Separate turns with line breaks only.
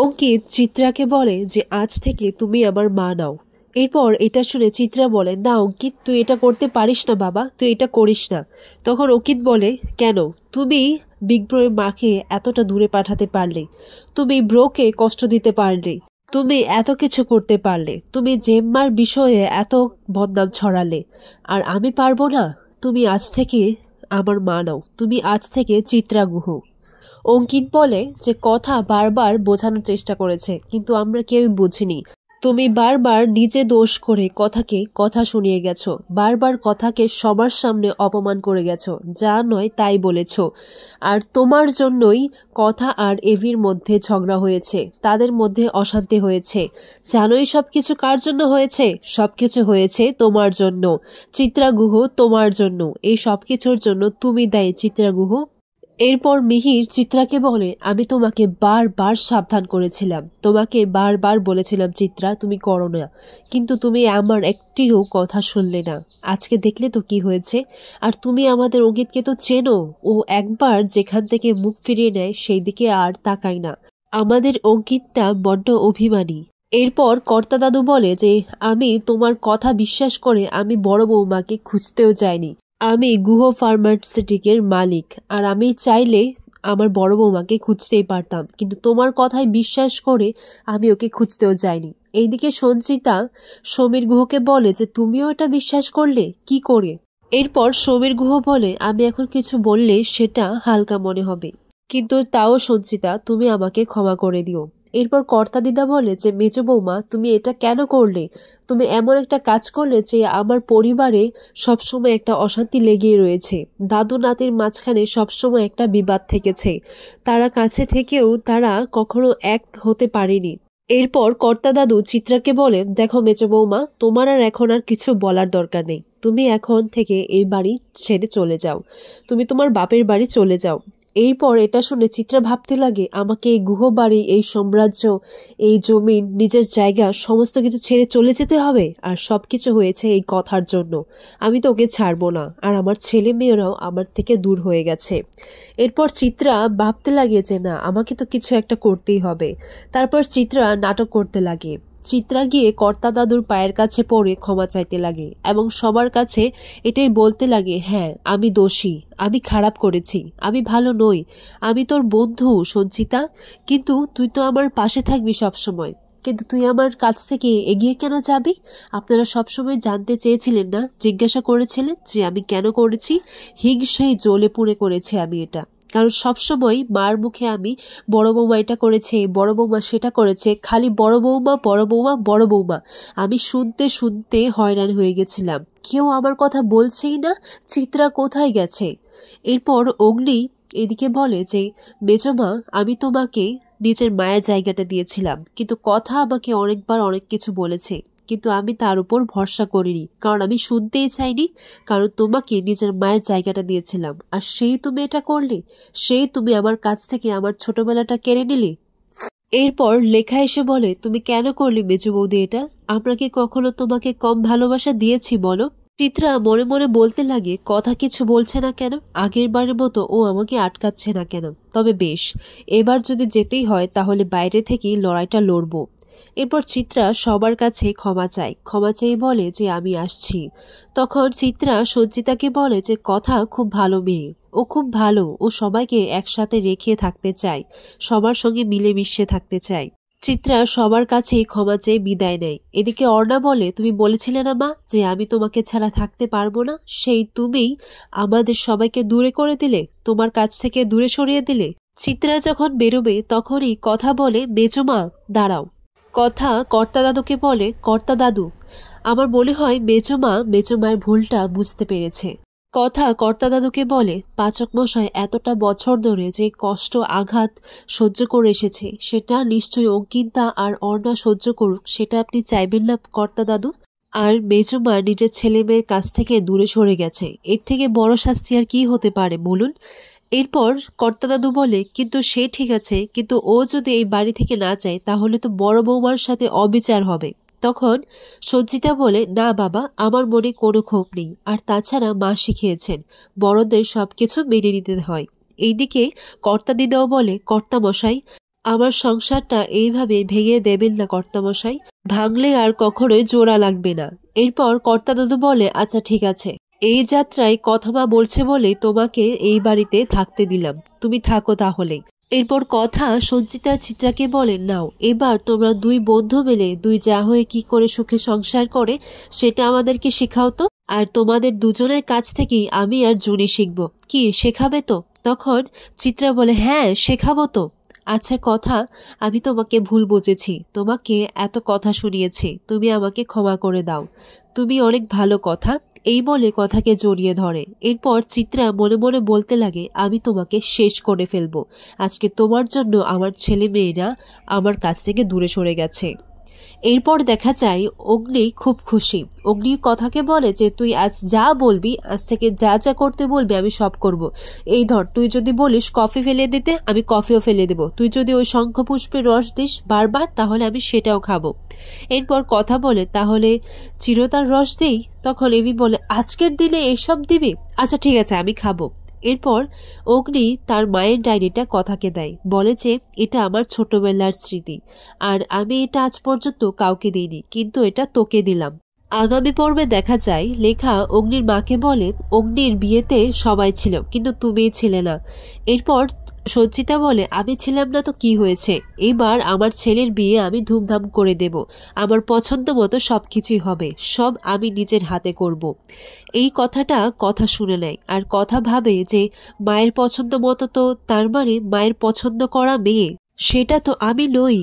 অঙ্কিত চিত্রাকে বলে যে আজ থেকে তুমি আমার মা নাও। এরপর এটা শুনে চিত্রা বলে, না অঙ্কিত, তুই এটা করতে পারিস না বাবা, তুই এটা করিস না। তখন অঙ্কিত বলে, কেন? তুমি বিগ ব্রোর মাকে এতটা দূরে পাঠাতে পারলে, তুমি ব্রোকে কষ্ট দিতে পারলে, তুমি এত কিছু করতে পারলে, তুমি জেম্মার বিষয়ে এত বদনাম ছড়ালে, আর আমি পারবো না? তুমি আজ থেকে আমার মা নাও, তুমি আজ থেকে চিত্রা গুহ। অঙ্কিত বলে যে কথা বারবার বোঝানোর চেষ্টা করেছে, কিন্তু আমরা কেউই বুঝিনি। তুমি বারবার নিজে দোষ করে কথাকে কথা শুনিয়ে গেছো, বারবার কথাকে সবার সামনে অপমান করে গেছো, যা নয় তাই বলেছ। আর তোমার জন্যই কথা আর এভির মধ্যে ঝগড়া হয়েছে, তাদের মধ্যে অশান্তি হয়েছে। জানোই সবকিছু কার জন্য হয়েছে? সবকিছু হয়েছে তোমার জন্য, চিত্রা গুহ, তোমার জন্য। এই সবকিছুর জন্য তুমি দায়ী, চিত্রা গুহ। এরপর মিহির চিত্রাকে বলে, আমি তোমাকে বারবার সাবধান করেছিলাম, তোমাকে বারবার বলেছিলাম চিত্রা তুমি করো না, কিন্তু তুমি আমার একটিও কথা শুনলে না। আজকে দেখলে তো কি হয়েছে। আর তুমি আমাদের অঙ্কিতকে তো চেনো, ও একবার যেখান থেকে মুখ ফিরিয়ে নেয় সেই দিকে আর তাকায় না। আমাদের অঙ্কিতটা বড্ড অভিমানী। এরপর কর্তা দাদু বলে যে আমি তোমার কথা বিশ্বাস করে আমি বড় বৌমাকে খুঁজতেও যাইনি। আমি গুহ ফার্মাসিউটিক্যালের মালিক, আর আমি চাইলে আমার বড় বৌমাকে খুঁজতেই পারতাম, কিন্তু তোমার কথায় বিশ্বাস করে আমি ওকে খুঁজতেও যাইনি। এইদিকে সঞ্চিতা সমীর গুহকে বলে যে তুমিও এটা বিশ্বাস করলে কি করে? এরপর সমীর গুহ বলে, আমি এখন কিছু বললে সেটা হালকা মনে হবে, কিন্তু তাও সঞ্চিতা তুমি আমাকে ক্ষমা করে দিও। এরপর কর্তা দিদা বলে যে মেজ বৌমা তুমি এটা কেন করলে? তুমি এমন একটা কাজ করলে যে আমার পরিবারে সবসময় একটা অশান্তি লেগেই রয়েছে। দাদু নাতির মাঝখানে সবসময় একটা বিবাদ থেকেছে, তারা কাছে থেকেও তারা কখনো এক হতে পারেনি। এরপর কর্তা দাদু চিত্রাকে বলে, দেখো মেজ বৌমা, তোমার আর এখন আর কিছু বলার দরকার নেই, তুমি এখন থেকে এই বাড়ি ছেড়ে চলে যাও, তুমি তোমার বাপের বাড়ি চলে যাও। এরপর এটা শুনে চিত্রা ভাবতে লাগে, আমাকে এই গুহবাড়ি, এই সাম্রাজ্য, এই জমিন, নিজের জায়গা সমস্ত কিছু ছেড়ে চলে যেতে হবে? আর সবকিছু হয়েছে এই কথার জন্য। আমি তো ওকে ছাড়বো না, আর আমার ছেলে মেয়েরাও আমার থেকে দূর হয়ে গেছে। এরপর চিত্রা ভাবতে লাগে যে না, আমাকে তো কিছু একটা করতেই হবে। তারপর চিত্রা নাটক করতে লাগে। চিত্রা গিয়ে কর্তা দাদুর পায়ের কাছে পড়ে ক্ষমা চাইতে লাগে এবং সবার কাছে এটাই বলতে লাগে, হ্যাঁ আমি দোষী, আমি খারাপ করেছি, আমি ভালো নই, আমি তোর বন্ধু সঞ্চিতা, কিন্তু তুই তো আমার পাশে থাকবি সব সময়। কিন্তু তুই আমার কাছ থেকে এগিয়ে কেন যাবি? আপনারা সবসময় জানতে চেয়েছিলেন না, জিজ্ঞাসা করেছিলেন যে আমি কেন করেছি? হিংসেই জ্বলে পুড়ে করেছি আমি এটা। কারণ সবসময় মার মুখে আমি বড় বৌমা এটা করেছে, বড় বৌমা সেটা করেছে, খালি বড় বৌমা বড় বৌমা বড় বৌমা। আমি শুনতে শুনতে হয়রান হয়ে গেছিলাম, কেউ আমার কথা বলছেই না, চিত্রা কোথায় গেছে? এরপর অগ্নি এদিকে বলে যে মেজমা, আমি তোমাকে নিজের মায়ের জায়গাটা দিয়েছিলাম, কিন্তু কথা আমাকে অনেকবার অনেক কিছু বলেছে, কিন্তু আমি তার উপর ভরসা করিনি, কারণ আমি শুনতেই চাইনি, কারণ তোমাকে নিজের মায়ের জায়গাটা দিয়েছিলাম, আর সেই তুমি এটা করলে, সেই তুমি আমার কাছ থেকে আমার ছোটবেলাটা কেড়ে নিলে। এরপর লেখা এসে বলে, তুমি কেন করলে মেজো বৌদি এটা? আমরা কি কখনো তোমাকে কম ভালোবাসা দিয়েছি বলো? চিত্রা মনে মনে বলতে লাগে, কথা কিছু বলছে না কেন, আগের বারের মতো ও আমাকে আটকাচ্ছে না কেন? তবে বেশ, এবার যদি যেতেই হয় তাহলে বাইরে থেকেই লড়াইটা লড়বো। এরপর চিত্রা সবার কাছে ক্ষমা চায়, ক্ষমা চেয়ে বলে যে আমি আসছি। তখন চিত্রা সঞ্চিতাকে বলে যে কথা খুব ভালো মেয়ে, ও খুব ভালো, ও সবাইকে একসাথে রেখে থাকতে চায়, সবার সঙ্গে মিলেমিশে থাকতে চায়। চিত্রা সবার কাছেই ক্ষমা চেয়ে বিদায় নেয়। এদিকে অর্ণা বলে, তুমি বলেছিলে না মা যে আমি তোমাকে ছাড়া থাকতে পারবো না, সেই তুমিই আমাদের সবাইকে দূরে করে দিলে, তোমার কাছ থেকে দূরে সরিয়ে দিলে। চিত্রা যখন বেরোবে তখনই কথা বলে, মেজমা দাঁড়াও। কথা কর্তা দাদুকে বলে, কর্তা দাদু, আমার মনে হয় মেজমায়ের ভুলটা বুঝতে পেরেছে। কথা কর্তা দাদুকে বলে, পাচক মশাই এতটা বছর ধরে যে কষ্ট আঘাত সহ্য করে এসেছে, সেটা নিশ্চয়ই অঙ্কিতা আর অর্ণা সহ্য করুক, সেটা আপনি চাইবেন না কর্তা দাদু? আর মেজমা নিজের ছেলে মেয়ের কাছ থেকে দূরে সরে গেছে, এর থেকে বড় শাস্তি আর কি হতে পারে বলুন? এরপর কর্তা দাদু বলে, কিন্তু সে ঠিক আছে, কিন্তু ও যদি এই বাড়ি থেকে না যায় তাহলে তো বড় বৌমার সাথে অবিচার হবে। তখন সঞ্চিতা বলে, না বাবা, আমার মনে কোনো ক্ষোভ নেই, আর তাছাড়া মা শিখিয়েছেন বড়দের সবকিছু মেনে নিতে হয়। এইদিকে কর্তা দিদাও বলে, কর্তা মশাই, আমার সংসারটা এইভাবে ভেঙে দেবেন না কর্তামশাই, ভাঙলে আর কখনোই জোড়া লাগবে না। এরপর কর্তা দাদু বলে, আচ্ছা ঠিক আছে, এই যাত্রায় কথা মা বলছে বলেই তোমাকে এই বাড়িতে থাকতে দিলাম, তুমি থাকো তাহলে। এরপর কথা সঞ্চিতা চিত্রাকে বলে, নাও এবার তোমরা দুই বন্ধু মিলে দুই যা হয়ে কি করে সুখে সংসার করে সেটা আমাদেরকে শেখাও তো। আর তোমাদের দুজনের কাছ থেকেই আমি আর জুনি শিখব। কি শেখাবে তো? তখন চিত্রা বলে, হ্যাঁ শেখাবো তো। আচ্ছা কথা, আমি তোমাকে ভুল বুঝেছি, তোমাকে এত কথা শুনিয়েছি, তুমি আমাকে ক্ষমা করে দাও, তুমি অনেক ভালো কথা। এই বলে কথাকে জড়িয়ে ধরে। এরপর চিত্রা মনে মনে বলতে লাগে, আমি তোমাকে শেষ করে ফেলবো, আজকে তোমার জন্য আমার ছেলে মেয়েরা আমার কাছ থেকে দূরে সরে গেছে। এরপর দেখা যায় অগ্নি খুব খুশি। অগ্নি কথাকে বলে যে তুই আজ যা বলবি, আজ থেকে যা যা করতে বলবি আমি সব করব। এই ধর, তুই যদি বলিস কফি ফেলে দিতে, আমি কফিও ফেলে দেব। তুই যদি ওই শঙ্খপুষ্পের রস দিস বারবার, তাহলে আমি সেটাও খাবো। এরপর কথা বলে, তাহলে চিরতার রস দেই? তখন এভি বলে, আজকের দিনে এসব দিবি? আচ্ছা ঠিক আছে, আমি খাবো। এরপর অগ্নি তার মায়ের ডায়েরিটা কথাকে দেয়, বলে যে এটা আমার ছোটবেলার স্মৃতি, আর আমি এটা আজ পর্যন্ত কাউকে দিইনি, কিন্তু এটা তোকে দিলাম। আগামী পর্বে দেখা যায় লেখা অগ্নির মাকে বলে, অগ্নির বিয়েতে সবাই ছিল কিন্তু তুমিই ছিলে না। এরপর সঞ্চিতা বলে, আমি ছিলাম না তো কি হয়েছে, এবার আমার ছেলের বিয়ে আমি ধুমধাম করে দেব, আমার পছন্দ মতো সবকিছুই হবে, সব আমি নিজের হাতে করব। এই কথাটা কথা শুনে নেয়, আর কথা ভাবে যে মায়ের পছন্দ মতো তো তার মানে মায়ের পছন্দ করা মেয়ে, সেটা তো আমি নই।